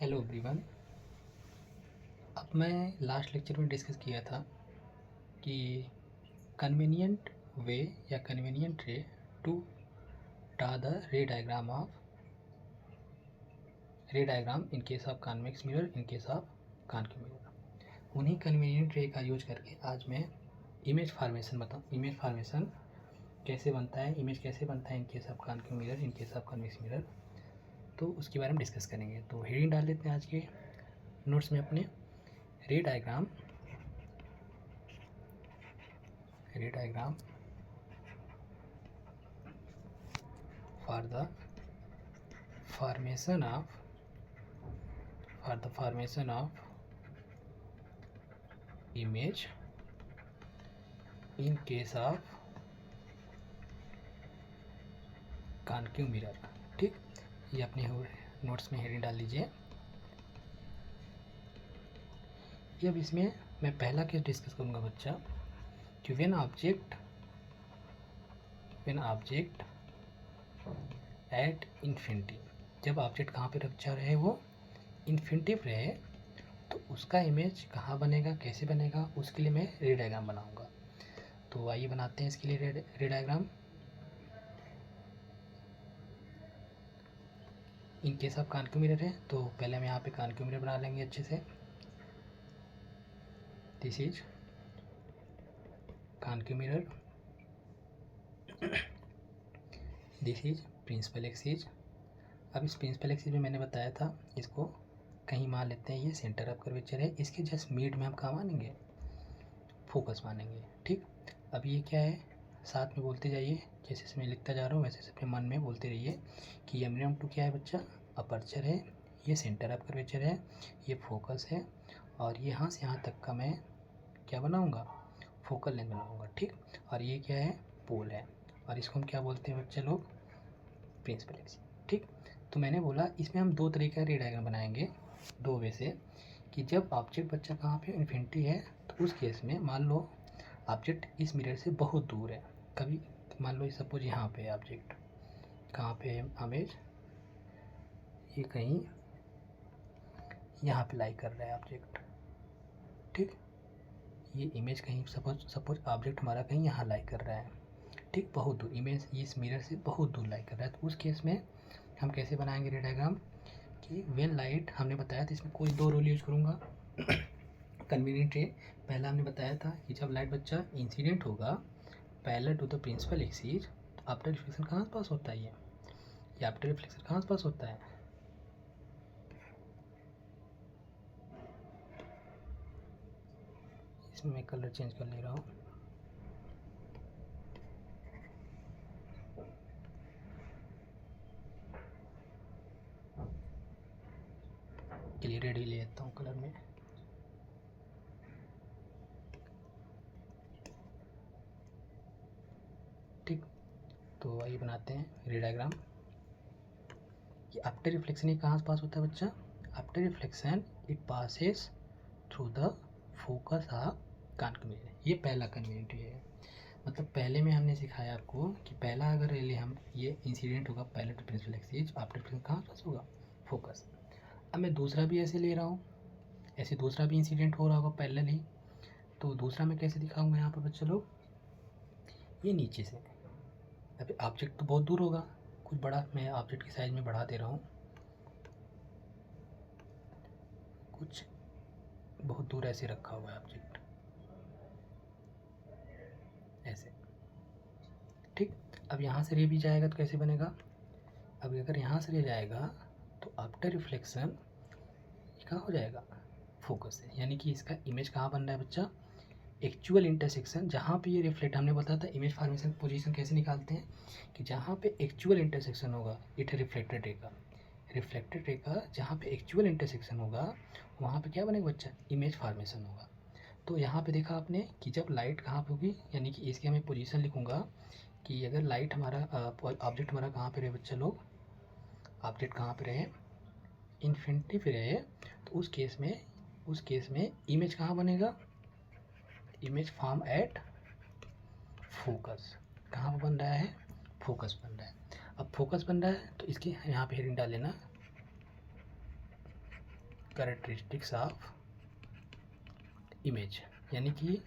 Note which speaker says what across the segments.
Speaker 1: Hello everyone. अब मैं last lecture में डिस्कस किया था कि कन्वीनियंट वे या convenient ray to draw the ray diagram in case of convex mirror, in case of concave mirror. उन्हीं कन्वीनियंट रे का यूज करके आज मैं इमेज फार्मेशन बताऊँ। इमेज फार्मेशन कैसे बनता है, इमेज कैसे बनता है in case of concave mirror, in case of convex mirror, तो उसके बारे में डिस्कस करेंगे। तो हेडिंग डाल लेते हैं आज के नोट्स में अपने। रे diagram for the formation of image in case of concave mirror. ठीक, ये अपने नोट्स में हेडिंग डाल लीजिए। अब इसमें मैं पहला केस डिस्कस करूँगा बच्चा कि व्हेन ऑब्जेक्ट एट इन्फिनिटी, जब ऑब्जेक्ट कहाँ पे रखा रहे, वो इन्फिनिटी पे रहे, तो उसका इमेज कहाँ बनेगा, कैसे बनेगा, उसके लिए मैं रे डायग्राम बनाऊंगा। तो आइए बनाते हैं इसके लिए रे diagram. In case of concave mirror है तो पहले हम यहाँ पे कॉनकेव मिरर बना लेंगे अच्छे से। This is concave mirror, this is principal axis. अब इस प्रिंसिपल एक्सिस में मैंने बताया था, इसको कहीं मान लेते हैं, ये सेंटर ऑफ कर्वेचर है, इसके जस्ट मिड में हम कहाँ मानेंगे, फोकस मानेंगे। ठीक, अब ये क्या है, साथ में बोलते जाइए, जैसे जैसे मैं लिखता जा रहा हूँ वैसे अपने मन में बोलते रहिए कि M2 क्या है बच्चा, अपर्चर है, ये सेंटर ऑफ कर्वेचर है, ये फोकस है, और यहाँ से यहाँ तक का मैं क्या बनाऊँगा, फोकल लेंथ बनाऊँगा। ठीक, और ये क्या है, पोल है, और इसको हम क्या बोलते हैं बच्चे लोग, प्रिंसिपल एक्सिस। ठीक, तो मैंने बोला इसमें हम दो तरीके का रे डायग्राम बनाएंगे, दो वे से, कि जब ऑब्जेक्ट बच्चा कहाँ पे इन्फिनिटी है, तो उस केस में मान लो ऑब्जेक्ट इस मिरर से बहुत दूर है। कभी मान लो सपोज यहाँ पे ऑब्जेक्ट कहाँ पे है, इमेज ये कहीं यहाँ पे लाई कर रहा है ऑब्जेक्ट। ठीक, ये इमेज कहीं सपोज ऑब्जेक्ट हमारा कहीं यहाँ लाई कर रहा है। ठीक, बहुत दूर, इमेज इस मिरर से बहुत दूर लाई कर रहा है, तो उस केस में हम कैसे बनाएंगे रे डायग्राम कि व्हेन लाइट, हमने बताया था इसमें कोई दो रोल यूज करूँगा कन्वीनियंट रे। पहला हमने बताया था कि जब लाइट बच्चा इंसिडेंट होगा parallel to the principal axis, तो आफ्टर रिफ्लेक्शन कहाँ पास होता है, ये आफ्टर रिफ्लेक्शन कहाँ पास होता है, इसमें मैं कलर चेंज कर ले रहा हूँ। चलिए रेड ही ले लेता हूँ कलर में। ठीक, तो आइए बनाते हैं रे डायग्राम। ये आफ्टर रिफ्लेक्शन ये कहाँ पास होता है बच्चा, after reflection it passes through the focus of concave mirror. ये पहला कन्वीनियंट है, मतलब पहले में हमने सिखाया आपको कि पहला अगर ले हम, ये इंसिडेंट होगा पहले to principal axis, after reflection कहाँ पास होगा, फोकस। अब मैं दूसरा भी ऐसे ले रहा हूँ, ऐसे दूसरा भी इंसिडेंट हो रहा होगा पैरेलल ही, तो दूसरा मैं कैसे दिखाऊंगा यहाँ पर बच्चे लोग, ये नीचे से। अभी ऑब्जेक्ट तो बहुत दूर होगा, कुछ बड़ा, मैं ऑब्जेक्ट की साइज में बढ़ा दे रहा हूँ, कुछ बहुत दूर ऐसे रखा हुआ है ऑब्जेक्ट, ऐसे। ठीक, अब यहाँ से रे भी जाएगा तो कैसे बनेगा, अब अगर यहाँ से रे जाएगा तो आफ्टर रिफ्लेक्शन कहाँ हो जाएगा, फोकस से, यानी कि इसका इमेज कहाँ बन रहा है बच्चा, एक्चुअल इंटरसेक्शन, जहाँ पे ये रिफ्लेक्ट, हमने बताया था इमेज फॉर्मेशन पोजीशन कैसे निकालते हैं, कि जहाँ पे एक्चुअल इंटरसेक्शन होगा इट रिफ्लेक्टेड रे का जहाँ पे एक्चुअल इंटरसेक्शन होगा वहाँ पे क्या बनेगा बच्चा, इमेज फॉर्मेशन होगा। तो यहाँ पे देखा आपने कि जब लाइट कहाँ पे होगी, यानी कि इसकी मैं पोजीशन लिखूँगा कि अगर लाइट हमारा ऑब्जेक्ट हमारा कहाँ पे रहे बच्चे लोग, ऑब्जेक्ट कहाँ पे रहे, इन्फिनिटी पे रहे, तो उस केस में इमेज कहाँ बनेगा, इमेज फॉर्म एट फोकस। कहाँ पर बन रहा है, फोकस बन रहा है। अब फोकस बन रहा है तो इसकी यहाँ पे हेडिंग डाल लेना, कैरेक्टरिस्टिक्स ऑफ इमेज, यानी कि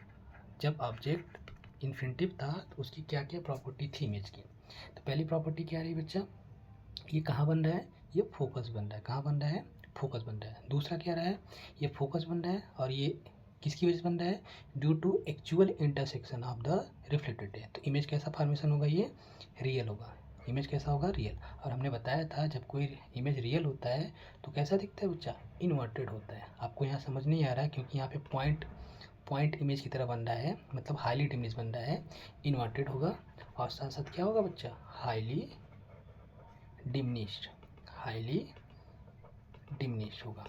Speaker 1: जब ऑब्जेक्ट इन्फिनिटिव था तो उसकी क्या क्या प्रॉपर्टी थी इमेज की। तो पहली प्रॉपर्टी क्या रही बच्चा, ये कहाँ बन रहा है, ये फोकस बन रहा है, कहाँ बन रहा है, फोकस बन रहा है। दूसरा क्या रहा है, ये फोकस बन रहा है और ये किसकी वजह से बन रहा है, due to actual intersection of the reflected ray. तो इमेज कैसा फॉर्मेशन होगा, ये रियल होगा, इमेज कैसा होगा, रियल। और हमने बताया था जब कोई इमेज रियल होता है तो कैसा दिखता है बच्चा, इन्वर्टेड होता है। आपको यहाँ समझ नहीं आ रहा है क्योंकि यहाँ पे पॉइंट इमेज की तरह बन रहा है, मतलब हाईली इमेज बन रहा है, इन्वर्टेड होगा। और साथ साथ क्या होगा बच्चा, हाईली डिमिनिश्ड होगा।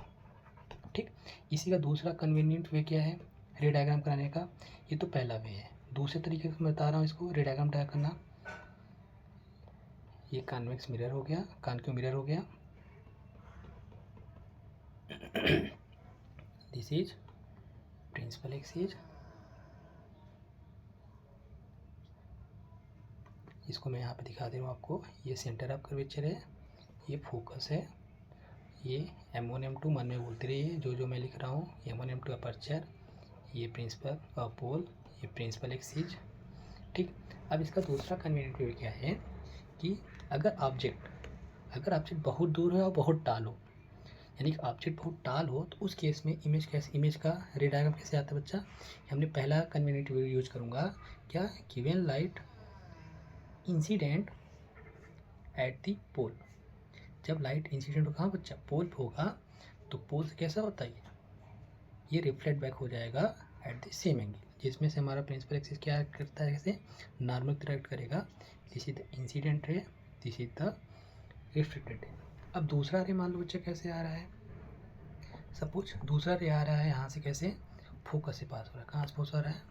Speaker 1: ठीक, इसी का दूसरा कन्वीनियंट वे क्या है रे डायग्राम कराने का, ये तो पहला वे है। दूसरे तरीके से मैं बता रहा हूँ इसको रे डायग्राम ड्रा करना। ये कॉन्वेक्स मिरर हो गया, कॉन्केव मिरर हो गया, दिस इज प्रिंसिपल एक्सिस, इसको मैं यहाँ पे दिखा दे रहा हूँ आपको। ये सेंटर ऑफ कर्वेचर है, ये फोकस है, ये M1 M2 मन में बोलते रहिए जो मैं लिख रहा हूँ। M1 M2 अपर्चर, ये प्रिंसिपल पोल, ये प्रिंसिपल एक्सिस। ठीक, अब इसका दूसरा कन्वीनियंट वे क्या है कि अगर ऑब्जेक्ट बहुत दूर है और बहुत टाल हो, यानी कि ऑब्जेक्ट बहुत टाल हो, तो उस केस में इमेज का रे डायग्राम कैसे आता है बच्चा। हमने पहला कन्वीनियंट वे यूज करूँगा क्या, कि when light incident at the pole, जब लाइट इंसिडेंट होगा बच्चा पोल पे होगा, तो पोल से कैसा होता है ये रिफ्लेक्ट बैक हो जाएगा एट द सेम एंगल, जिसमें से हमारा प्रिंसिपल एक्सिस क्या करता है, जैसे नॉर्मल डायरेक्ट करेगा। This is the incident ray, this is the reflected रे। अब दूसरा रे मान लो बच्चा कैसे आ रहा है, सपोज दूसरा रे आ रहा है यहाँ से, कैसे, फोकस से पास हो रहा है। कहाँ से पास हो रहा है,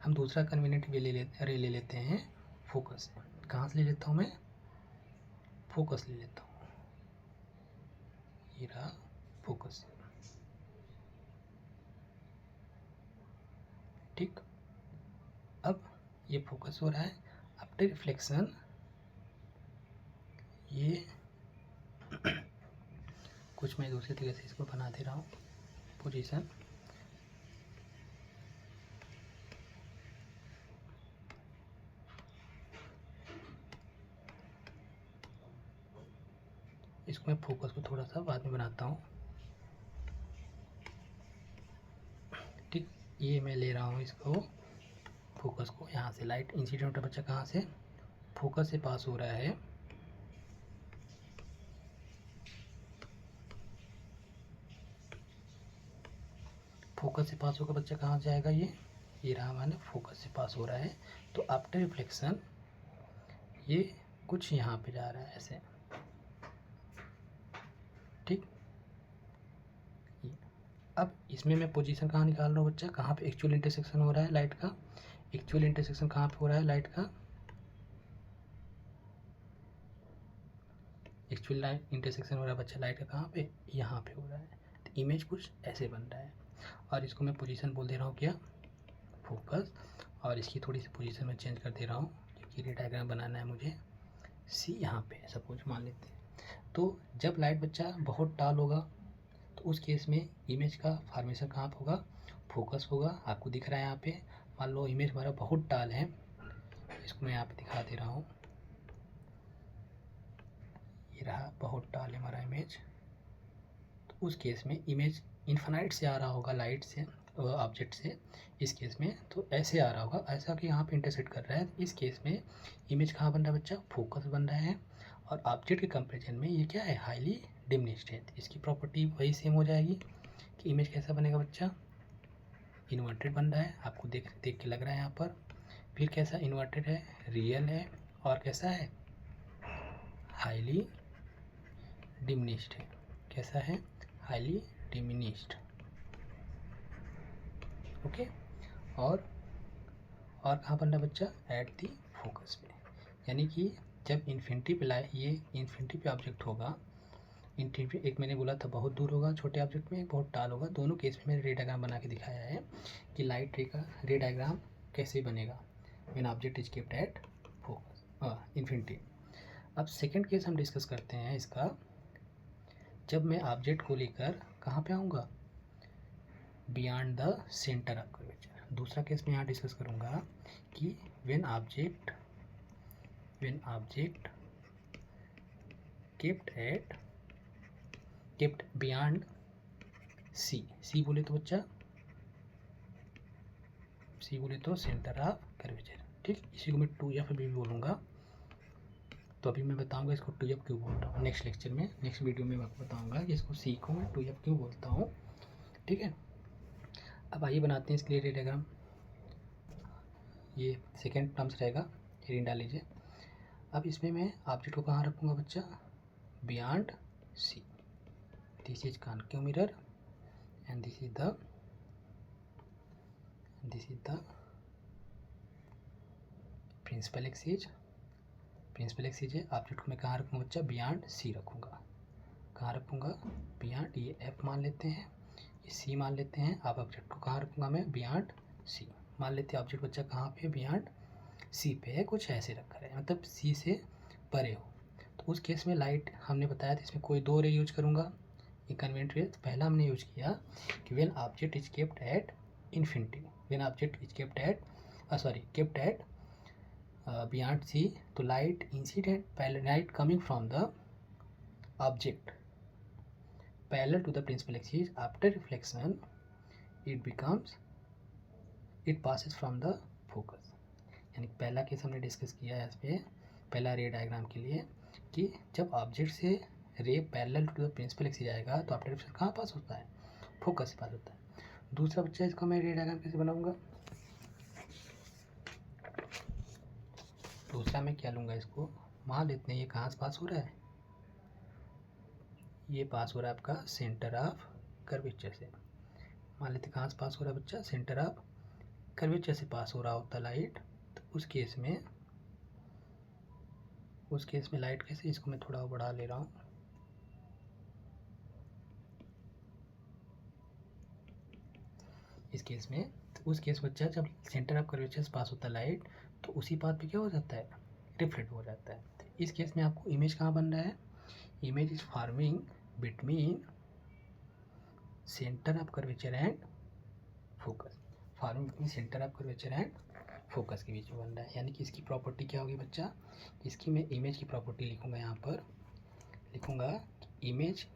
Speaker 1: हम दूसरा कन्वीनियंट वे रे ले लेते हैं फोकस से। कहाँ से ले लेता हूँ मैं, फोकस ले लेता हूँ, ये रहा फोकस। ठीक, अब ये फोकस हो रहा है, आफ्टर रिफ्लेक्शन ये कुछ मैं दूसरे तरीके से इसको बना दे रहा हूँ पोजीशन। इसको मैं फोकस को थोड़ा सा बाद में बनाता हूँ। ठीक, ये मैं ले रहा हूँ इसको फोकस को, यहाँ से लाइट इंसिडेंट बच्चा कहाँ से, फोकस से पास हो रहा है, फोकस से पास होकर बच्चा कहाँ जाएगा, ये रहा मैंने, फोकस से पास हो रहा है। तो आफ्टर रिफ्लेक्शन ये कुछ यहाँ पे जा रहा है ऐसे। ठीक, अब इसमें मैं पोजीशन कहाँ निकाल रहा हूँ बच्चा, कहाँ पे एक्चुअल इंटरसेक्शन हो रहा है लाइट का, एक्चुअल इंटरसेक्शन कहाँ पे हो रहा है लाइट का, एक्चुअल इंटरसेक्शन हो रहा है बच्चा लाइट का कहाँ पे, यहाँ पे हो रहा है। तो इमेज कुछ ऐसे बन रहा है, और इसको मैं पोजीशन बोल दे रहा हूँ क्या, फोकस। और इसकी थोड़ी सी पोजीशन में चेंज कर दे रहा हूँ क्योंकि रे डायग्राम बनाना है मुझे। सी यहाँ पे सपोज मान लेते हैं। तो जब लाइट बच्चा बहुत टाल होगा तो उस केस में इमेज का फॉर्मेशन कहाँ पे होगा, फोकस होगा। आपको दिख रहा है यहाँ पे, मान लो इमेज हमारा बहुत टाल है, इसको मैं यहाँ पे दिखा दे रहा हूँ, ये रहा बहुत टाल है हमारा इमेज। तो उस केस में इमेज इन्फिनाइट से आ रहा होगा लाइट से, ऑब्जेक्ट से, इस केस में तो ऐसे आ रहा होगा, ऐसा कि यहाँ पे इंटरसेक्ट कर रहा है। इस केस में इमेज कहाँ बन रहा है बच्चा, फोकस बन रहा है, और ऑब्जेक्ट के कंपेरिजन में ये क्या है, हाईली डिमिनिश्ड है। इसकी प्रॉपर्टी वही सेम हो जाएगी कि इमेज कैसा बनेगा बच्चा, इन्वर्टेड बन रहा है, आपको देख के लग रहा है यहाँ पर। फिर कैसा इन्वर्टेड है, रियल है, और कैसा है, हाईली डिमिनिश्ड है। कैसा है, हाईली डिमिनिश्ड। ओके, और कहाँ बन रहा है बच्चा, एट दी फोकस पे, यानी कि जब इन्फिनिटी पे ये इन्फिनिटी पे ऑब्जेक्ट होगा, इन्फिनिटी एक मैंने बोला था बहुत दूर होगा छोटे ऑब्जेक्ट में, एक बहुत टाल होगा। दोनों केस में मैंने रे डायग्राम बना के दिखाया है कि लाइट रे का रे डायग्राम कैसे बनेगा when object is kept at focus infinity. अब सेकेंड केस हम डिस्कस करते हैं इसका, जब मैं ऑब्जेक्ट को लेकर कहाँ पे आऊँगा, beyond the centre of curvature. दूसरा केस मैं यहाँ डिस्कस करूँगा कि when object kept beyond C बोले तो बच्चा, सी बोले तो सेंटर ऑफ कर्वेचर। ठीक, इसी को मैं 2f भी बोलूँगा। तो अभी मैं बताऊँगा इसको 2f क्यों बोल रहा हूँ। नेक्स्ट लेक्चर में, नेक्स्ट वीडियो में मैं आपको बताऊँगा कि इसको सी को मैं 2f क्यों बोलता हूँ। ठीक है, अब आइए बनाते हैं इसके लिए डायग्राम। ये सेकेंड टर्म्स रहेगा, हेडिंग डाल लीजिए। अब इसमें मैं ऑब्जेक्ट को कहाँ रखूँगा बच्चा, beyond C. This is concave mirror and this is the principal axis है। ऑब्जेक्ट को मैं कहाँ रखूँगा बच्चा, बियॉन्ड सी रखूँगा। कहाँ रखूँगा, बियॉन्ड, ये एफ मान लेते हैं, ये सी मान लेते हैं। अब ऑब्जेक्ट को कहाँ रखूँगा मैं, बियॉन्ड सी मान लेते हैं। ऑब्जेक्ट बच्चा कहाँ पे, बियॉन्ड सी पे है, कुछ ऐसे रखा है, मतलब सी से परे हो। तो उस केस में लाइट हमने बताया था इसमें कोई 2 रे यूज करूँगा, इनकन्वीनियंट रे। तो पहला हमने यूज किया कि when object is kept at infinity, when object is kept at beyond C, तो light incident, light coming from the object parallel to the principal axis, after reflection it passes from the focus। यानी पहला case हमने discuss किया है इस पे, पहला रे डायग्राम के लिए, कि जब ऑब्जेक्ट से ray parallel to the principal axis आएगा तो आफ्टर रिफ्लेक्शन कहाँ पास होता है, फोकस से पास होता है। दूसरा बच्चा, इसका मैं रे डायग्राम कैसे बनाऊंगा, दूसरा मैं क्या लूँगा, इसको मान लेते हैं ये कहाँ से पास हो रहा है, ये पास हो रहा है आपका सेंटर ऑफ कर्वेचर से। मान लेते कहाँ से पास हो रहा है बच्चा, सेंटर ऑफ कर्वेचर से पास हो रहा होता लाइट। तो उस केस में लाइट कैसे, इसको मैं थोड़ा बढ़ा ले रहा हूँ, इस केस में। तो उस केस बच्चा जब सेंटर ऑफ कर्वेचर से पास होता है लाइट, तो उसी पाथ पे क्या हो जाता है, रिफ्लेक्ट हो जाता है। तो इस केस में आपको इमेज कहाँ बन रहा है, image is forming between centre of curvature and focus, forming between centre of curvature and focus के बीच में बन रहा है। यानी कि इसकी प्रॉपर्टी क्या होगी बच्चा, इसकी मैं इमेज की प्रॉपर्टी लिखूंगा, यहाँ पर लिखूंगा इमेज,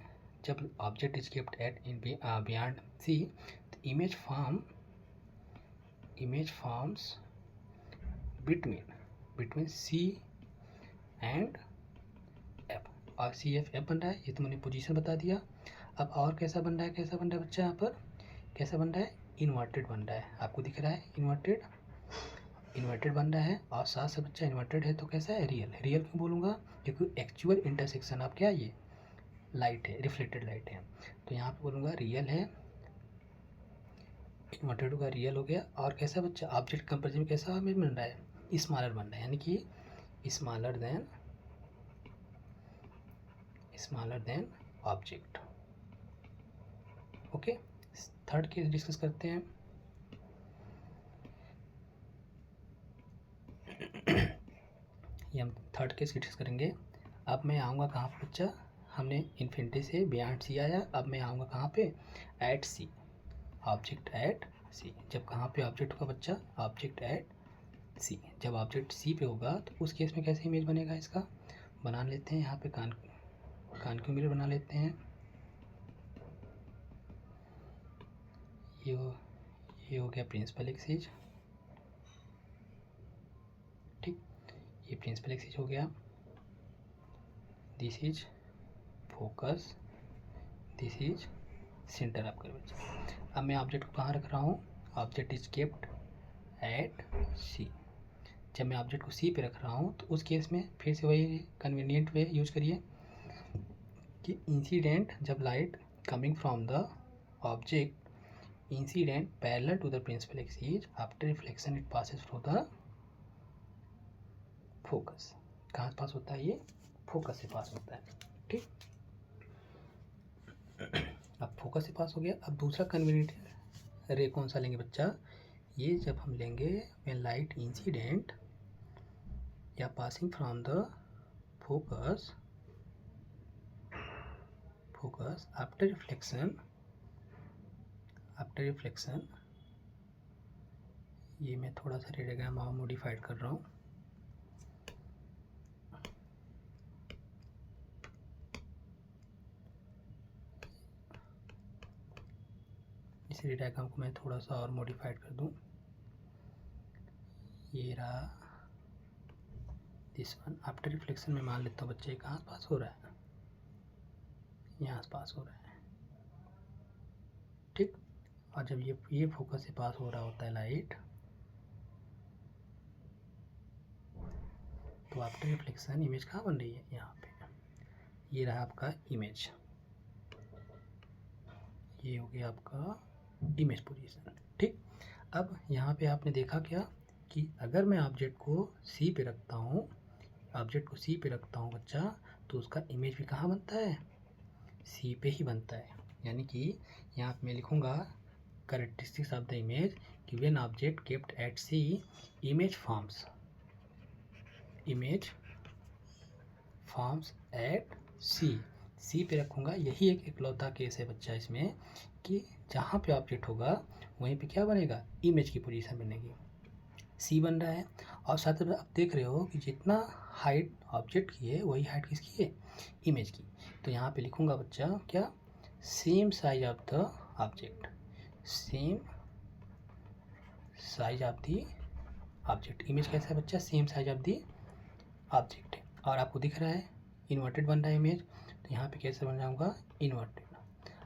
Speaker 1: जब object is kept at in beyond C, तो image forms between C and F, और सी एफ बन रहा है, ये तो मैंने पोजीशन बता दिया। अब और कैसा बन रहा है बच्चा, यहाँ पर कैसा बन रहा है, इन्वर्टेड बन रहा है, आपको दिख रहा है इन्वर्टेड बन रहा है। और साथ से बच्चा इन्वर्टेड है तो कैसा है, रियल क्यों बोलूँगा, क्योंकि एक्चुअल इंटरसेक्शन ऑफ क्या, ये लाइट है, रिफ्लेक्टेड लाइट है। तो यहाँ पे बोलूँगा रियल है, इन्वर्टेड का रियल हो गया। और कैसा बच्चा, ऑब्जेक्ट कंपेरिजन में कैसा हमें बन रहा है, स्मॉलर बन रहा है, यानी कि smaller than object. Okay, third case discuss करते हैं। ये हम थर्ड केस डिस्कस करेंगे। अब मैं आऊँगा कहाँ पर बच्चा, हमने इन्फिनिटी से बियॉन्ड सी आया, अब मैं आऊँगा कहाँ पे, एट सी, ऑब्जेक्ट एट सी। जब कहाँ पे ऑब्जेक्ट होगा बच्चा, ऑब्जेक्ट एट सी, जब ऑब्जेक्ट सी पे होगा तो उस केस में कैसे इमेज बनेगा, इसका बना लेते हैं, यहाँ पे कॉन्केव मिरर बना लेते हैं। ये हो गया प्रिंसिपल एक्सिस, ठीक, ये प्रिंसिपल एक्सिस हो गया। This is focus, this is centre of curvature. अब मैं ऑब्जेक्ट को कहाँ रख रहा हूँ, ऑब्जेक्ट इज केप्ट एट सी। जब मैं ऑब्जेक्ट को सी पे रख रहा हूँ तो उस केस में फिर से वही कन्वीनियंट वे यूज करिए कि इंसिडेंट, जब light coming from the object, incident parallel to the principal axis, after reflection it passes through the focus. कहाँ से पास होता है, ये फोकस से पास होता है, ठीक। अब फोकस से पास हो गया। अब दूसरा कन्वीनियंट रे कौन सा लेंगे बच्चा, ये जब हम लेंगे व्हेन लाइट इंसिडेंट या passing from the focus focus after reflection ये मैं थोड़ा सा रे डायग्राम मॉडिफाइड कर रहा हूँ। इस रे डायग्राम को मैं थोड़ा सा और मॉडिफाइड कर दूँ। ये रहा दिस वन। आफ्टर रिफ्लेक्शन में मान लेता हूँ बच्चे कहाँ पास हो रहा है, यहाँ पास हो रहा है, ठीक। और जब ये फोकस से पास हो रहा होता है लाइट, तो आफ्टर रिफ्लेक्शन इमेज कहाँ बन रही है, यहाँ पे। ये रहा आपका इमेज, ये हो गया आपका इमेज पोजीशन, ठीक। अब यहाँ पे आपने देखा क्या कि अगर मैं ऑब्जेक्ट को सी पे रखता हूँ, बच्चा, तो उसका इमेज भी कहाँ बनता है, सी पे ही बनता है। यानी कि यहाँ पे मैं लिखूँगा कैरेक्टरिस्टिक्स ऑफ द इमेज कि when object kept at C image forms at C पे रखूँगा। यही एक इकलौता केस है बच्चा इसमें कि जहाँ पे ऑब्जेक्ट होगा वहीं पे क्या बनेगा, इमेज की पोजीशन बनेगी, सी बन रहा है। और साथ में आप देख रहे हो कि जितना हाइट ऑब्जेक्ट की है वही हाइट किसकी है, इमेज की। तो यहाँ पे लिखूँगा बच्चा क्या, same size of the object, image कैसा है बच्चा, same size of the object है। और आपको दिख रहा है इन्वर्टेड बन रहा है इमेज, तो यहाँ पे कैसे बन जाऊँगा, इन्वर्टेड।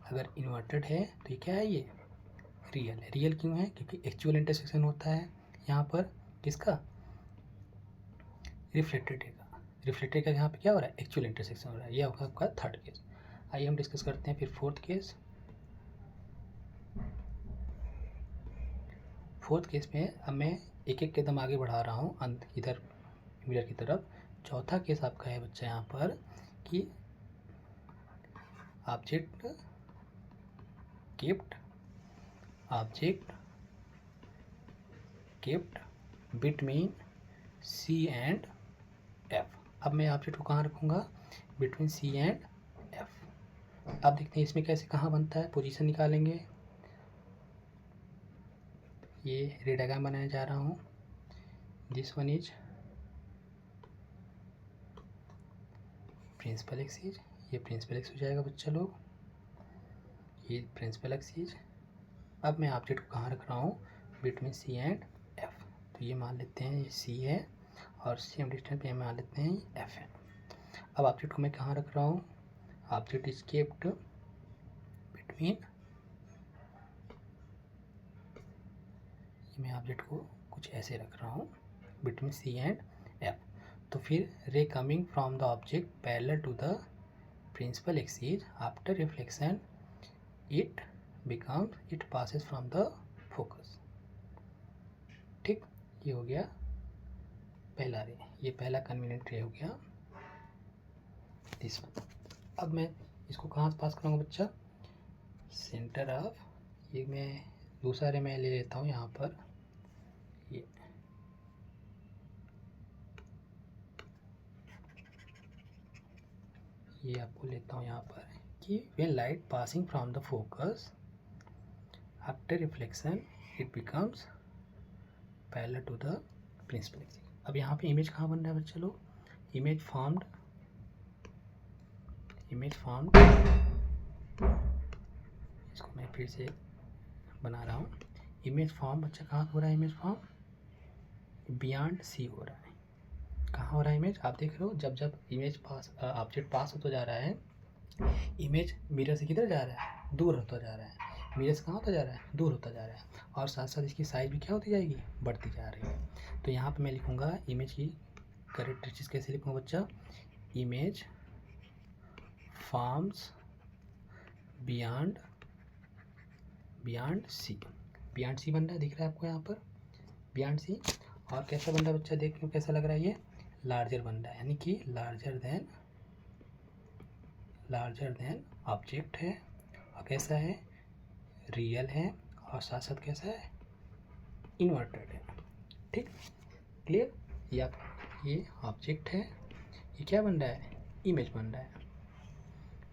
Speaker 1: अगर इन्वर्टेड है तो ये क्या है, ये रियल है। रियल क्यों है, क्योंकि एक्चुअल इंटरसेक्शन होता है यहाँ पर किसका, रिफ्लेक्टेड का यहाँ पे क्या हो रहा है, एक्चुअल इंटरसेक्शन हो रहा है। ये होगा आपका थर्ड केस। आइए हम डिस्कस करते हैं फिर फोर्थ केस में अब मैं एक एक कदम आगे बढ़ा रहा हूँ इधर मिरर की तरफ। चौथा केस आपका है बच्चा यहाँ पर कि object kept between C and F. अब मैं ऑब्जेक्ट को कहाँ रखूँगा, बिटवीन सी एंड एफ। अब देखते हैं इसमें कैसे कहाँ बनता है, पोजीशन निकालेंगे। ये रे डायग्राम बनाने जा रहा हूँ। This one is principal axis, ये प्रिंसिपल एक्सिस हो जाएगा बच्चा लोग, ये प्रिंसिपल एक्सिस। अब मैं ऑब्जेक्ट को कहाँ रख रहा हूँ, बिटवीन सी एंड एफ। तो ये मान लेते हैं ये सी है और सेम डिस्टेंस पे मान लेते हैं ये एफ है। अब ऑब्जेक्ट को मैं कहाँ रख रहा हूँ, ऑब्जेक्ट इज केप्ट बिटवीन, मैं ऑब्जेक्ट को कुछ ऐसे रख रहा हूँ, बिटवीन सी एंड एफ। तो फिर ray coming from the object parallel to the principal axis after reflection it passes from the focus, ठीक। ये हो गया पहला रे, ये पहला कन्वीनियंट रे हो गया दिस वन। अब मैं इसको कहाँ से पास करूँगा बच्चा, सेंटर ऑफ, ये मैं दूसरा रे मैं ले लेता हूँ यहाँ पर, ये आपको लेता हूँ यहाँ पर कि when light passing from the focus after reflection it becomes parallel to the principal axis। अब यहाँ पे इमेज कहाँ बन रहा है बच्चे लोग, इमेज फॉर्म्ड, इसको मैं फिर से बना रहा हूँ। इमेज फॉर्म बच्चा कहाँ हो रहा है, इमेज फॉर्म बियॉन्ड सी हो रहा है। कहाँ हो रहा है इमेज, आप देख रहे हो जब इमेज पास ऑब्जेक्ट पास होता जा रहा है, इमेज मिरर से किधर जा रहा है, दूर होता जा रहा है, मिरर से कहाँ होता जा रहा है, दूर होता जा रहा है। और साथ साथ इसकी साइज भी क्या होती जाएगी, बढ़ती जा रही है। तो यहाँ पे मैं लिखूँगा इमेज की कैरेक्टरिस्टिक्स कैसे लिखूँगा बच्चा, image forms beyond C, beyond C बन रहा है, दिख रहा है आपको यहाँ पर बियॉन्ड सी। और कैसा बन रहा है बच्चा, देख लो कैसा लग रहा है, ये लार्जर बन रहा है, यानी कि लार्जर देन ऑब्जेक्ट है। और कैसा है, रियल है, और साथ साथ कैसा है, इन्वर्टेड है, ठीक, क्लियर। ये ऑब्जेक्ट है, ये क्या बन रहा है, इमेज बन रहा है,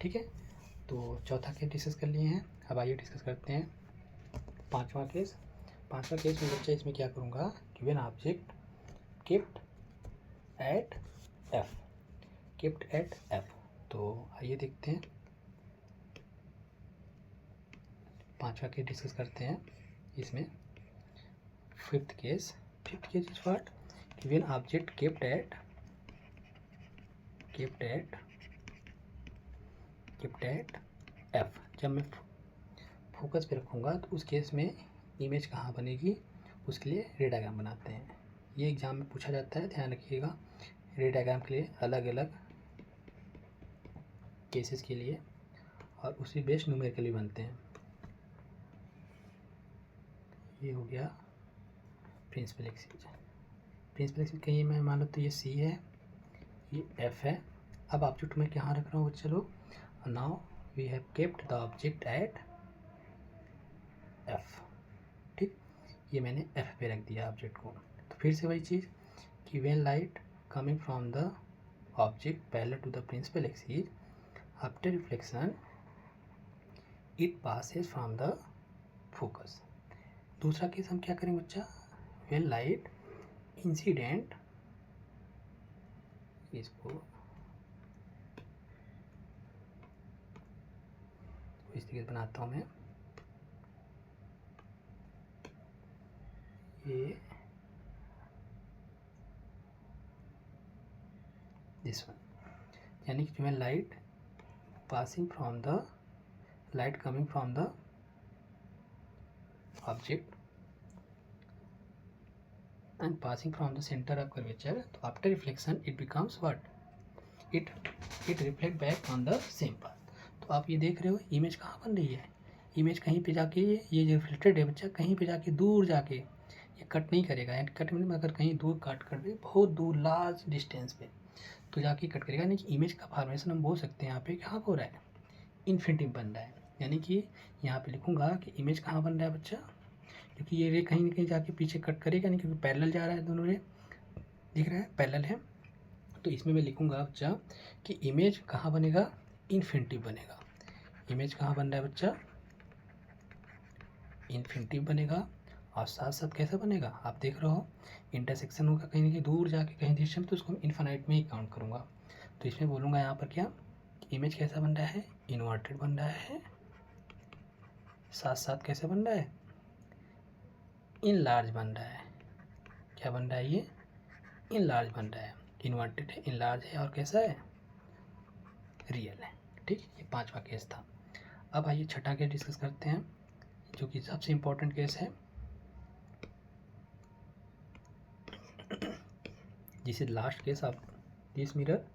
Speaker 1: ठीक है। तो चौथा केस डिस्कस कर लिए हैं। अब आइए डिस्कस करते हैं पांचवा केस। पांचवा केस में बच्चा इसमें क्या करूँगा कि when object kept at f, kept at f। तो आइए देखते हैं पांचवा केस डिस्कस करते हैं। इसमें फिफ्थ केस इज व्हाट कि when object kept at f। जब मैं फोकस पे रखूँगा तो उस केस में इमेज कहाँ बनेगी, उसके लिए रे डायग्राम बनाते हैं। ये एग्जाम में पूछा जाता है, ध्यान रखिएगा। रे डायग्राम के लिए अलग अलग केसेस के लिए और उसी बेस्ड न्यूमेरिकली बनते हैं। ये हो गया प्रिंसिपल एक्सिस। प्रिंसिपल एक्सिस कहीं मैं मान लो तो ये सी है, ये एफ है। अब ऑब्जेक्ट में कहाँ रख रहा हूँ बच्चे लोग, now we have kept the object at F. ठीक, ये मैंने एफ पे रख दिया ऑब्जेक्ट को। तो फिर से वही चीज़ कि when light coming from the object parallel to the principal axis after reflection it passes from the focus. दूसरा केस हम क्या करेंगे बच्चा, व्हेन लाइट इंसिडेंट, इसको इस तरीके से बनाता हूँ मैं, ये दिस वन, यानी कि when light passing from the light coming from the object and passing from the center of curvature, तो after reflection it becomes what, it reflect back on the same path। तो आप ये देख रहे हो image कहाँ बन रही है, इमेज कहीं पे जाके ये जो रिफ्लेक्टेड है बच्चा कहीं पे जाके दूर जाके ये कट नहीं करेगा। यानी कट में अगर कहीं दूर काट कर दे, बहुत दूर लार्ज डिस्टेंस पे तो जाके कट करेगा। यानी कि इमेज का फॉर्मेशन हम बोल सकते हैं यहाँ पे कहाँ हो रहा है, इन्फिनिटिव बन रहा है। यानी कि यहाँ पे लिखूंगा कि इमेज कहाँ बन रहा है बच्चा, क्योंकि ये रे कहीं ना कहीं जाके पीछे कट करेगा नहीं, क्योंकि पैरेलल जा रहा है, दोनों रे दिख रहा है पैरेलल है। तो इसमें मैं लिखूंगा बच्चा कि इमेज कहाँ बनेगा, इन्फिनिटिव बनेगा। इमेज कहाँ बन रहा है बच्चा, इन्फिनिटिव बनेगा। और साथ साथ कैसा बनेगा, आप देख रहे हो इंटरसेक्शन होगा कहीं ना कहीं दूर जाके कहीं दिशा में, तो उसको इन्फिनाइट में ही काउंट करूँगा। तो इसमें बोलूँगा यहाँ पर क्या, इमेज कैसा बन रहा है, इन्वर्टेड बन रहा है। साथ साथ कैसे बन रहा है, इन लार्ज बन रहा है। क्या बन रहा है, ये इन लार्ज बन रहा है। इन्वर्टेड है, इन लार्ज है, और कैसा है, रियल है। ठीक, ये पांचवा केस था। अब आइए छठा केस डिस्कस करते हैं, जो कि सबसे इम्पोर्टेंट केस है, जिसे लास्ट केस आप दिस मिरर,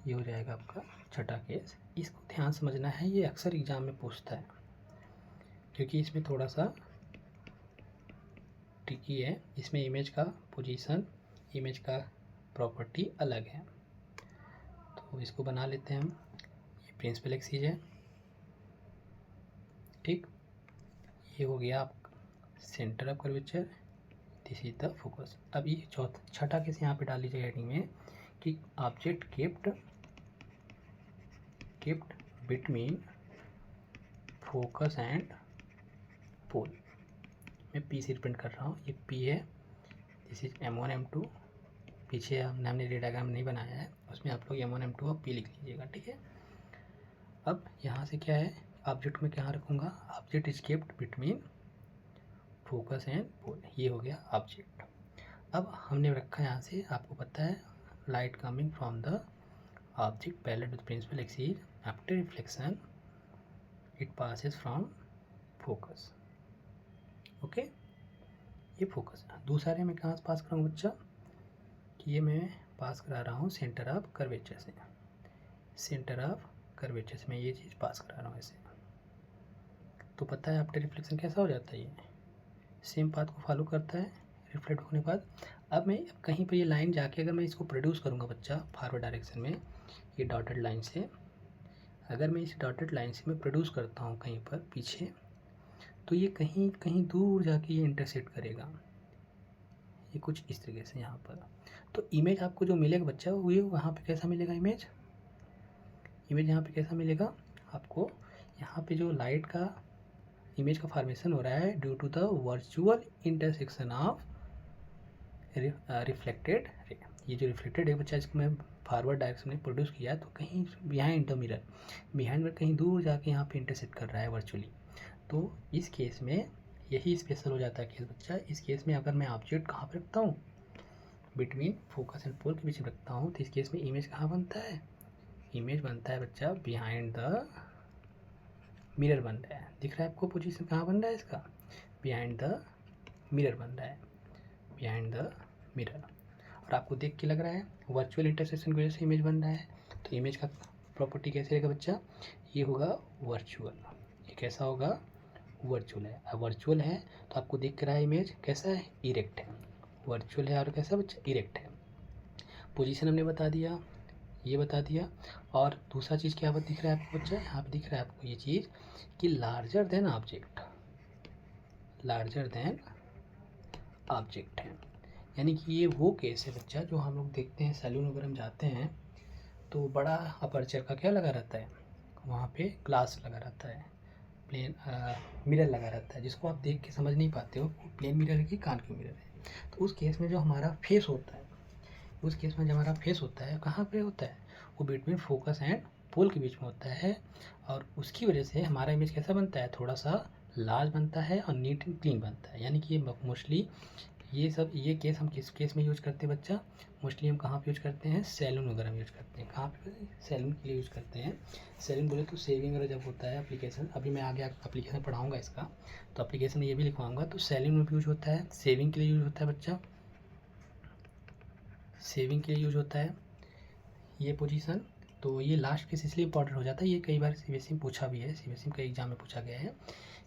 Speaker 1: ये हो जाएगा आपका छठा केस। इसको ध्यान समझना है, ये अक्सर एग्जाम में पूछता है, क्योंकि इसमें थोड़ा सा ट्रिकी है। इसमें इमेज का पोजीशन, इमेज का प्रॉपर्टी अलग है। तो इसको बना लेते हैं हम। ये प्रिंसिपल एक्सिस है, ठीक, ये हो गया आप centre of curvature, this is the focus. अब ये छठा केस यहाँ पे डाल लीजिए हेडिंग में कि object kept between focus and pole. मैं पी से रिप्रेजेंट कर रहा हूँ, ये पी है, दिस इज M1 M2। पीछे हमने रे डायग्राम नहीं बनाया है, उसमें आप लोग M1 M2 और पी लिख लीजिएगा, ठीक है। अब यहाँ से क्या है, ऑब्जेक्ट में कहाँ रखूँगा, object is kept between focus and pole, ये हो गया ऑब्जेक्ट। अब हमने रखा यहाँ से, आपको पता है light coming from the object parallel to the principal axis after reflection it passes from focus. Okay, ये फोकस है। दूसरा रे मैं कहाँ से पास करूँगा बच्चा, कि ये मैं पास करा रहा हूँ सेंटर ऑफ कर्वेचर से, सेंटर ऑफ कर्वेचर से मैं ये चीज़ पास करा रहा हूँ ऐसे। तो पता है आफ्टर रिफ्लेक्शन कैसा हो जाता है, ये सेम पाथ को फॉलो करता है रिफ्लेक्ट होने के बाद। अब मैं कहीं पर ये लाइन जाके अगर मैं इसको प्रोड्यूस करूँगा बच्चा फॉरवर्ड डायरेक्शन में, ये डॉटेड लाइन से, अगर मैं इस डॉटेड लाइन से मैं प्रोड्यूस करता हूँ कहीं पर पीछे, तो ये कहीं कहीं दूर जाके ये इंटरसेक्ट करेगा, ये कुछ इस तरीके से यहाँ पर। तो इमेज आपको जो मिलेगा बच्चा, वो ये वहाँ पे कैसा मिलेगा, इमेज यहाँ पे कैसा मिलेगा, आपको यहाँ पे जो लाइट का इमेज का फॉर्मेशन हो रहा है due to the virtual intersection of reflected ray. ये जो रिफ्लेक्टेड है बच्चा, इसको मैं फॉरवर्ड डायरेक्शन में प्रोड्यूस किया तो कहीं बिहाइंड द मिरर, बिहाइंड में कहीं दूर जाके यहाँ पे इंटरसेक्ट कर रहा है वर्चुअली। तो इस केस में यही स्पेशल हो जाता है केस बच्चा। इस केस में अगर मैं ऑब्जेक्ट कहाँ पर रखता हूँ, बिटवीन फोकस एंड पोल के बीच में रखता हूँ, तो इस केस में इमेज कहाँ बनता है, इमेज बनता है बच्चा बिहाइंड द मिरर बन रहा है। दिख रहा है आपको पोजीशन कहाँ बन रहा है इसका, बिहाइंड द मिरर बन रहा है, बिहाइंड द मिरर। और आपको देख के लग रहा है वर्चुअल इंटरसेक्शन की वजह से इमेज बन रहा है। तो इमेज का प्रॉपर्टी कैसे रहेगा बच्चा, ये होगा वर्चुअल। ये कैसा होगा, वर्चुअल है। अब वर्चुअल है तो आपको दिख रहा है इमेज कैसा है, इरेक्ट है। वर्चुअल है और कैसा बच्चा, इरेक्ट है। पोजीशन हमने बता दिया, ये बता दिया। और दूसरा चीज़ क्या दिख रहा है आपको बच्चा, यहाँ पे दिख रहा है आपको ये चीज़ कि larger than object, larger than object है। यानी कि ये वो केस है बच्चा जो हम लोग देखते हैं सैलून वगैरह में जाते हैं तो बड़ा अपर्चर का क्या लगा रहता है, वहाँ पे ग्लास लगा रहता है, प्लेन मिरर लगा रहता है, जिसको आप देख के समझ नहीं पाते हो प्लेन मिरर है कि कान की मिरर है। तो उस केस में जो हमारा फेस होता है, उस केस में जो हमारा फेस होता है कहाँ पे होता है, वो बिटवीन फोकस एंड पोल के बीच में होता है। और उसकी वजह से हमारा इमेज कैसा बनता है, थोड़ा सा लार्ज बनता है और नीट एंड क्लीन बनता है। यानी कि ये मोस्टली ये केस हम किस केस में यूज करते हैं बच्चा, मोस्टली हम कहाँ पे यूज करते हैं, सैलून वगैरह में यूज करते हैं। कहाँ पे, सैलून के लिए यूज करते हैं। सैलून बोले तो शेविंग वगैरह जब होता है एप्लीकेशन, अभी मैं आगे एप्लीकेशन पढ़ाऊँगा इसका, तो एप्लीकेशन में ये भी लिखवाऊँगा। तो सैलून में भी यूज होता है, शेविंग के लिए यूज होता है बच्चा, शेविंग के लिए यूज होता है ये पोजीशन। तो ये लास्ट केस इसलिए इंपॉर्टेंट हो जाता है, ये कई बार सीबीएसई में पूछा भी है, सीबीएसई में कई एग्जाम में पूछा गया है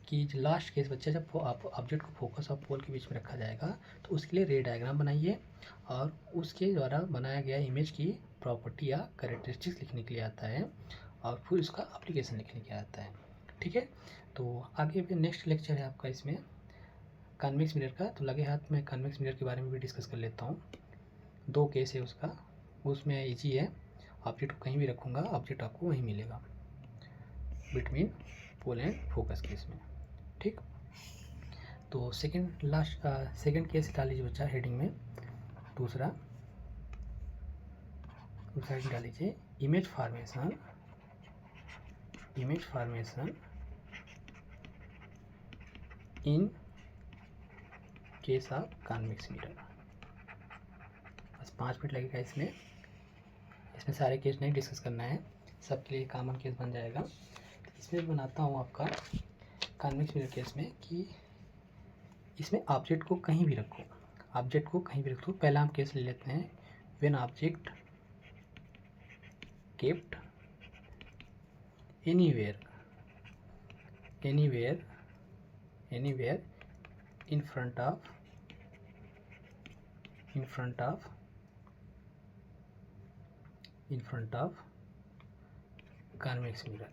Speaker 1: कि लास्ट केस बच्चा जब आप ऑब्जेक्ट को फोकस और पोल के बीच में रखा जाएगा तो उसके लिए रे डायग्राम बनाइए और उसके द्वारा बनाया गया इमेज की प्रॉपर्टी या कैरेक्टरिस्टिक्स लिखने के लिए आता है और फिर उसका एप्लीकेशन लिखने के लिए आता है। ठीक है, तो आगे फिर नेक्स्ट लेक्चर है आपका इसमें कन्वेक्स मिरर का। तो लगे हाथ में कन्वेक्स मिरर के बारे में भी डिस्कस कर लेता हूँ। दो केस है उसका, उसमें ईजी है, ऑब्जेक्ट को कहीं भी रखूँगा ऑब्जेक्ट आपको वहीं मिलेगा between pole and focus case में। ठीक, तो सेकंड केस डाल लीजिए बच्चा हेडिंग में, दूसरा डाल लीजिए image formation in case of convex mirror. बस 5 मिनट लगेगा इसमें सारे केस नहीं डिस्कस करना है, सबके लिए कॉमन केस बन जाएगा। इसमें बनाता हूँ आपका कन्वेक्स मिरर केस में कि इसमें ऑब्जेक्ट को कहीं भी रखो, ऑब्जेक्ट को कहीं भी रखो। पहला हम केस ले लेते हैं, when object kept anywhere in front of convex mirror।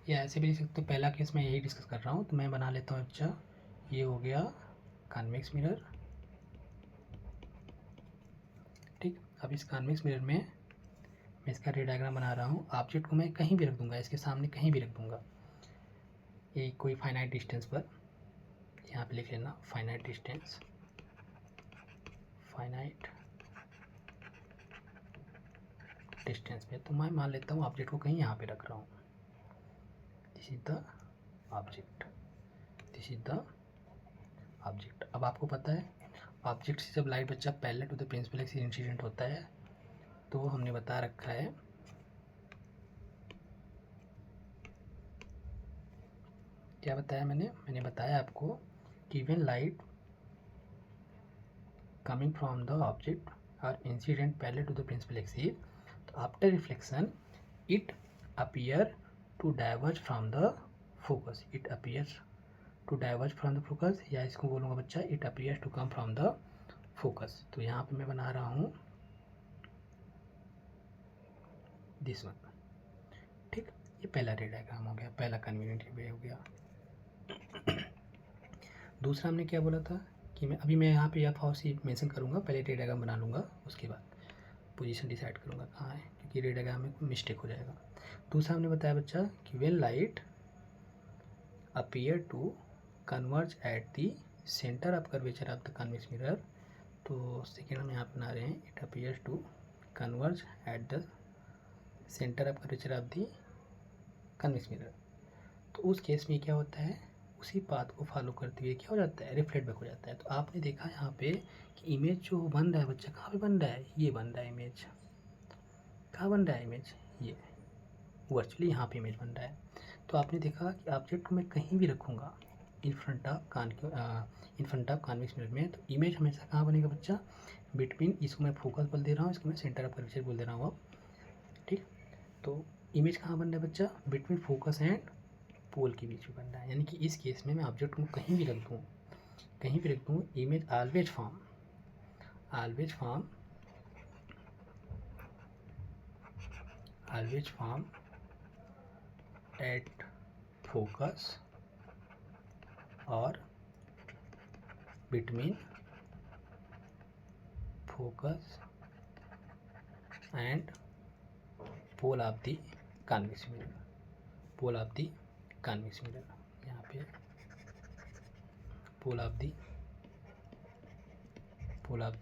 Speaker 1: या ऐसे भी लिख सकते हो, पहला केस मैं यही डिस्कस कर रहा हूँ तो मैं बना लेता हूँ। अच्छा, ये हो गया कन्वेक्स मिरर। ठीक, अब इस कन्वेक्स मिरर में मैं इसका रे डायग्राम बना रहा हूँ। ऑब्जेक्ट को मैं कहीं भी रख दूंगा, इसके सामने कहीं भी रख दूंगा, ये कोई फाइनाइट डिस्टेंस पर, यहाँ पे लिख लेना फाइनाइट डिस्टेंस पे। तो मैं मान लेता हूँ ऑब्जेक्ट को कहीं यहाँ पे रख रहा हूँ, दिस इज द ऑब्जेक्ट। अब आपको पता है ऑब्जेक्ट से जब लाइट बच्चा parallel to the principal axis incident होता है तो हमने बता रखा है क्या बताया मैंने बताया आपको कि when light coming from the object और incident parallel to the principal axis, तो after reflection it appear to diverge from the focus, या इसको बोलूँगा बच्चा it appears to come from the focus. तो यहाँ पे मैं बना रहा हूँ दिस वन। ठीक, ये पहला रे डायग्राम हो गया, पहला कन्वीनियंट वे हो गया। दूसरा हमने क्या बोला था कि मैं यहाँ पे एफ और सी मेंशन करूँगा, पहले रे डायग्राम बना लूँगा उसके बाद पोजीशन डिसाइड करूँगा कहाँ है, क्योंकि रे डायग्राम में कोई मिस्टेक हो जाएगा। दूसरा हमने बताया बच्चा कि when light appear to converge at the centre of curvature of the convex mirror, तो सेकेंड हम यहाँ बना रहे हैं, it appears to converge at the centre of curvature of the convex mirror. तो उस केस में क्या होता है, उसी पाथ को फॉलो करते हुए क्या हो जाता है, रिफ्लेक्ट बैक हो जाता है। तो आपने देखा यहाँ पे कि इमेज जो बन रहा है बच्चा, कहाँ पे बन रहा है, ये बन रहा है इमेज, कहाँ बन रहा है इमेज, ये वर्चुअली यहाँ पे इमेज बन रहा है। तो आपने देखा कि ऑब्जेक्ट को मैं कहीं भी रखूँगा in front of convex mirror में, तो इमेज हमेशा कहाँ बनेगा बच्चा, बिटवीन, इसको मैं फोकस बोल दे रहा हूँ, इसको मैं सेंटर ऑफ कर्वेचर बोल दे रहा हूँ अब, ठीक। तो इमेज कहाँ बन रहा है बच्चा, बिटवीन फोकस एंड पोल के बीच में बन रहा है। यानी कि इस केस में मैं ऑब्जेक्ट को कहीं भी रख दूँ, कहीं भी रख दूँ, image always form at focus और between focus and pole of the convex mirror, pole of the convex mirror, यहाँ पे pole of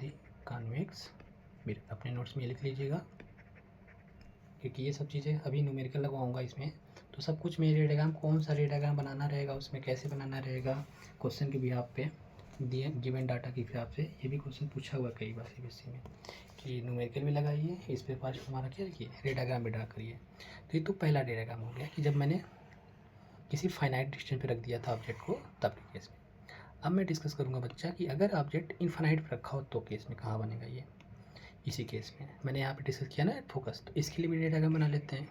Speaker 1: the convex mirror. अपने नोट्स में लिख लीजिएगा, क्योंकि ये सब चीज़ें अभी न्यूमेरिकल लगवाऊंगा इसमें, तो सब कुछ मेरे डायग्राम, कौन सा रे डायग्राम बनाना रहेगा, उसमें कैसे बनाना रहेगा, क्वेश्चन के बिहाफ पे दिए गिवन डाटा के हिसाब से, ये भी क्वेश्चन पूछा हुआ कई बार सीबीएसई में कि न्यूमेरिकल भी लगाइए, इस पे पास हमारा क्या रखिए, रे डायग्राम भी ड्रा करिए। तो ये तो पहला रे डायग्राम हो गया कि जब मैंने किसी फाइनाइट डिस्टेंस पे रख दिया था ऑब्जेक्ट को, तब के केस में। अब मैं डिस्कस करूँगा बच्चा कि अगर ऑब्जेक्ट इनफाइनाइट पे रखा हो तो केस में कहाँ बनेगा ये। इसी केस में मैंने यहाँ पे डिस्कस किया ना फोकस, तो इसके लिए भी रे डायग्राम बना लेते हैं।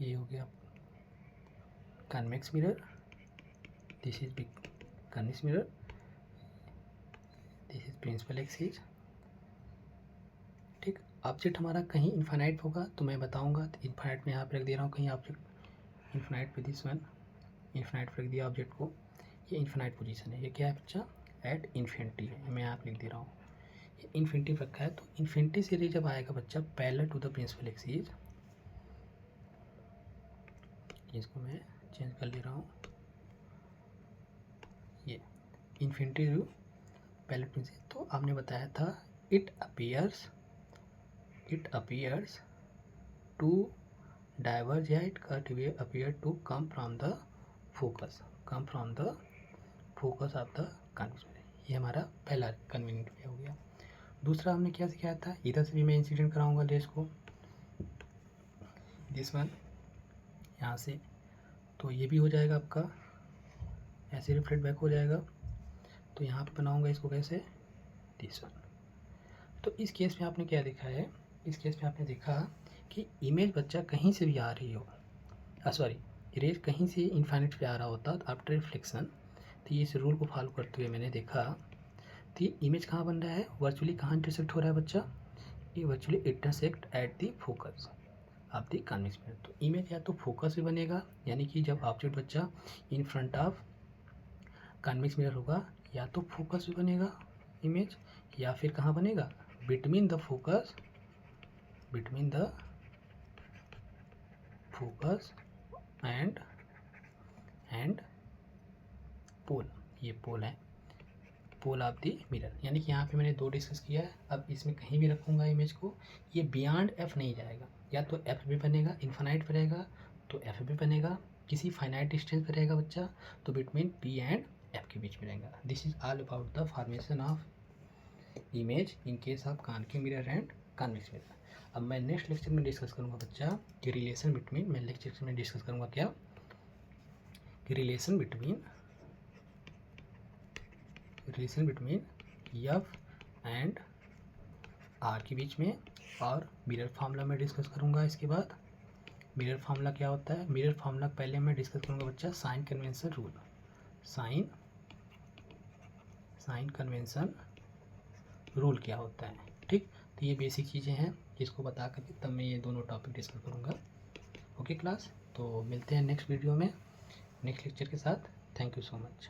Speaker 1: ये हो गया convex mirror, this is big convex mirror, this is principal axis, ठीक। ऑब्जेक्ट हमारा कहीं इनफाइनाइट होगा तो मैं बताऊंगा, तो इनफाइनाइट में यहाँ पे रख दे रहा हूँ कहीं ऑब्जेक्ट इनफाइनाइट पे, दिस वन इनफाइनाइट पे रख दिया ऑब्जेक्ट को, ये इनफाइनाइट पोजीशन है, ये क्या है बच्चा, एट इन्फिनिटी है, मैं यहाँ पे लिख दे रहा हूँ, ये इन्फिनिटी रखा है। तो इन्फिनिटी से रे जब आएगा बच्चा parallel to the principal axis, इसको मैं चेंज कर ले रहा हूँ, ये इन्फिनिटी टू पैरेलल प्रिंसिपल। तो आपने बताया था इट अपीयर्स टू डाइवर्ज या it appear to come from the focus of the convex mirror. ये हमारा पहला कन्वीनियंट वे हो गया। दूसरा हमने क्या सिखाया था, इधर से भी मैं इंसिडेंट कराऊंगा लेंस को, दिस वन यहाँ से, तो ये भी हो जाएगा आपका, ऐसे रिफ्लेक्ट बैक हो जाएगा। तो यहाँ पे बनाऊंगा इसको कैसे, दिस वन। तो इस केस में आपने क्या देखा है, इस केस में आपने देखा कि इमेज बच्चा कहीं से भी आ रही हो, सॉरी रेज कहीं से इनफाइनाइट पे आ रहा होता आफ्टर रिफ्लेक्शन, तो ये इस रूल को फॉलो करते हुए मैंने देखा कि इमेज कहाँ बन रहा है, वर्चुअली कहाँ इंटरसेक्ट हो रहा है बच्चा, ये virtually intersect at the focus of the convex mirror. तो इमेज या तो फोकस भी बनेगा, यानी कि जब ऑब्जेक्ट बच्चा in front of convex mirror होगा, या तो फोकस भी बनेगा इमेज, या फिर कहाँ बनेगा, between the focus and pole, ये पोल है, पोल ऑफ द मिरर। यानी कि यहाँ पे मैंने दो डिस्कस किया है। अब इसमें कहीं भी रखूँगा इमेज को, ये बियॉन्ड एफ नहीं जाएगा, या तो एफ भी बनेगा, इन्फाइनाइट पे रहेगा तो एफ भी बनेगा, किसी फाइनाइट डिस्टेंस पे रहेगा बच्चा तो बिटवीन पी एंड एफ के बीच में रहेगा। This is all about the formation of image in case of concave mirror and convex mirror. अब मैं नेक्स्ट लेक्चर में डिस्कस करूँगा बच्चा कि रिलेशन बिटवीन, मैं लेक्चर में डिस्कस करूँगा क्या, कि relation between F and R के बीच में, और मिरर फार्मूला में डिस्कस करूँगा। इसके बाद मिरर फार्मूला क्या होता है, मिरर फार्मूला पहले मैं डिस्कस करूँगा बच्चा sign convention rule, sign convention rule क्या होता है, ठीक। तो ये बेसिक चीज़ें हैं जिसको बता करके तब मैं ये दोनों टॉपिक डिस्कस करूँगा। ओके क्लास, तो मिलते हैं नेक्स्ट वीडियो में नेक्स्ट लेक्चर के साथ। Thank you so much.